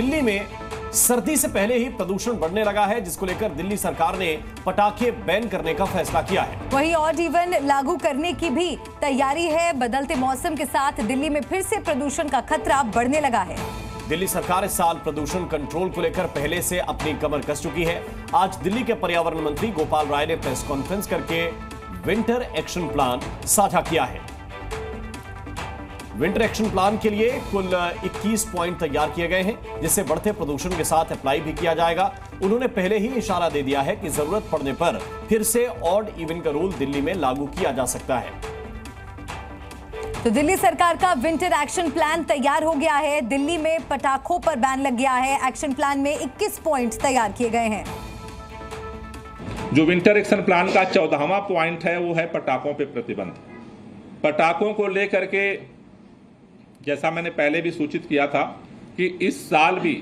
दिल्ली में सर्दी से पहले ही प्रदूषण बढ़ने लगा है, जिसको लेकर दिल्ली सरकार ने पटाखे बैन करने का फैसला किया है। वहीं ऑड इवन लागू करने की भी तैयारी है। बदलते मौसम के साथ दिल्ली में फिर से प्रदूषण का खतरा बढ़ने लगा है। दिल्ली सरकार इस साल प्रदूषण कंट्रोल को लेकर पहले से अपनी कमर कस चुकी है। आज दिल्ली के पर्यावरण मंत्री गोपाल राय ने प्रेस कॉन्फ्रेंस करके विंटर एक्शन प्लान साझा किया है। विंटर एक्शन प्लान के लिए कुल 21 पॉइंट तैयार किए गए हैं, जिससे बढ़ते प्रदूषण के साथ अप्लाई भी किया जाएगा। उन्होंने पहले ही इशारा दे दिया है कि जरूरत पड़ने पर फिर से ऑड इवन का रूल दिल्ली में लागू किया जा सकता है। तो दिल्ली सरकार का विंटर एक्शन प्लान तैयार हो गया है। दिल्ली में पटाखों पर बैन लग गया है। एक्शन प्लान में 21 पॉइंट तैयार किए गए हैं। जो विंटर एक्शन प्लान का 14वां पॉइंट है वो है पटाखों पे प्रतिबंध। पटाखों को लेकर के जैसा मैंने पहले भी सूचित किया था कि इस साल भी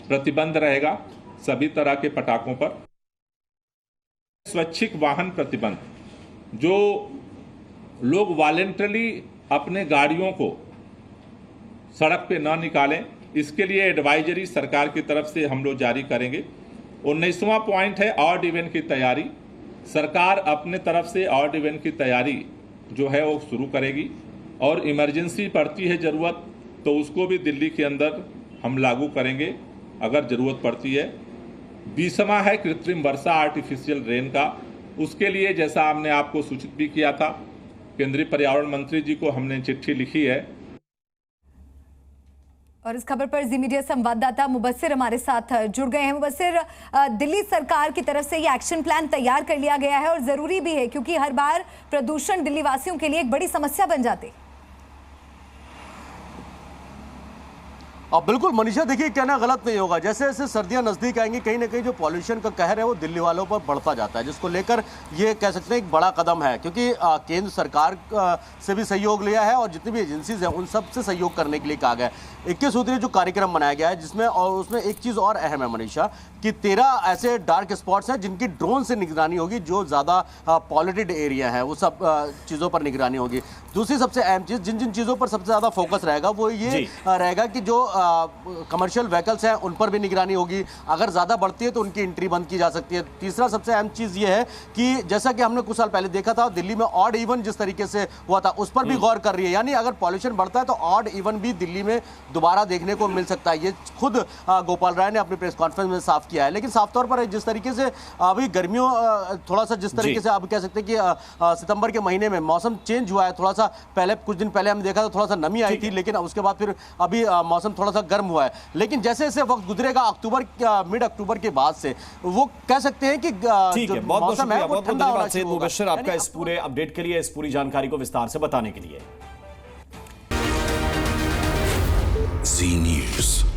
प्रतिबंध रहेगा सभी तरह के पटाखों पर। स्वैच्छिक वाहन प्रतिबंध, जो लोग वॉलेंटरली अपने गाड़ियों को सड़क पे न निकालें, इसके लिए एडवाइजरी सरकार की तरफ से हम लोग जारी करेंगे। 19वां पॉइंट है ऑड इवेंट की तैयारी। सरकार अपने तरफ से ऑड इवेंट की तैयारी जो है वो शुरू करेगी, और इमरजेंसी पड़ती है ज़रूरत तो उसको भी दिल्ली के अंदर हम लागू करेंगे अगर ज़रूरत पड़ती है। 20वां है कृत्रिम वर्षा, आर्टिफिशियल रेन का। उसके लिए जैसा हमने आपको सूचित भी किया था, केंद्रीय पर्यावरण मंत्री जी को हमने चिट्ठी लिखी है। और इस खबर पर जी मीडिया संवाददाता मुबस्सिर हमारे साथ जुड़ गए हैं। मुबस्सिर, दिल्ली सरकार की तरफ से ये एक्शन प्लान तैयार कर लिया गया है और जरूरी भी है, क्योंकि हर बार प्रदूषण दिल्ली वासियों के लिए एक बड़ी समस्या बन जाती। अब बिल्कुल मनीषा, देखिए कहना गलत नहीं होगा, जैसे जैसे सर्दियां नजदीक आएंगी कहीं ना कहीं जो पॉल्यूशन का कहर है वो दिल्ली वालों पर बढ़ता जाता है, जिसको लेकर ये कह सकते हैं एक बड़ा कदम है, क्योंकि केंद्र सरकार से भी सहयोग लिया है और जितनी भी एजेंसीज हैं उन सब से सहयोग करने के लिए कहा गया है। 21 सूत्रीय जो कार्यक्रम बनाया गया है, जिसमें और उसमें एक चीज़ और अहम है मनीषा, कि 13 ऐसे डार्क स्पॉट्स हैं जिनकी ड्रोन से निगरानी होगी। जो ज़्यादा पॉल्यूटेड एरिया है वो सब चीज़ों पर निगरानी होगी। दूसरी सबसे अहम चीज़, जिन जिन चीज़ों पर सबसे ज़्यादा फोकस रहेगा वो ये रहेगा कि जो कमर्शियल व्हीकल्स हैं उन पर भी निगरानी होगी। अगर ज़्यादा बढ़ती है तो उनकी एंट्री बंद की जा सकती है। तीसरा सबसे अहम चीज़ ये है कि जैसा कि हमने कुछ साल पहले देखा था दिल्ली में ऑड इवन जिस तरीके से हुआ था उस पर भी गौर कर रही है। यानी अगर पॉल्यूशन बढ़ता है तो ऑड इवन भी दिल्ली में दोबारा देखने को मिल सकता है। ये खुद गोपाल राय ने अपनी प्रेस कॉन्फ्रेंस में साफ किया है। लेकिन साफ तौर पर जिस तरीके से अभी गर्मियों थोड़ा सा जिस तरीके से आप कह सकते हैं कि सितंबर के महीने में मौसम चेंज हुआ है, थोड़ा सा पहले कुछ दिन पहले हमने देखा था थोड़ा सा नमी आई थी, लेकिन उसके बाद फिर अभी मौसम थोड़ा सा गर्म हुआ है। लेकिन जैसे जैसे वक्त गुजरेगा अक्टूबर मिड अक्टूबर के बाद से वो कह सकते हैं कि जो मौसम है वो ठंडा होना शुरू होगा। मुबस्सिर, आपका इस पूरे अपडेट के लिए, इस पूरी जानकारी को विस्तार से बताने के लिए। जी न्यूज़।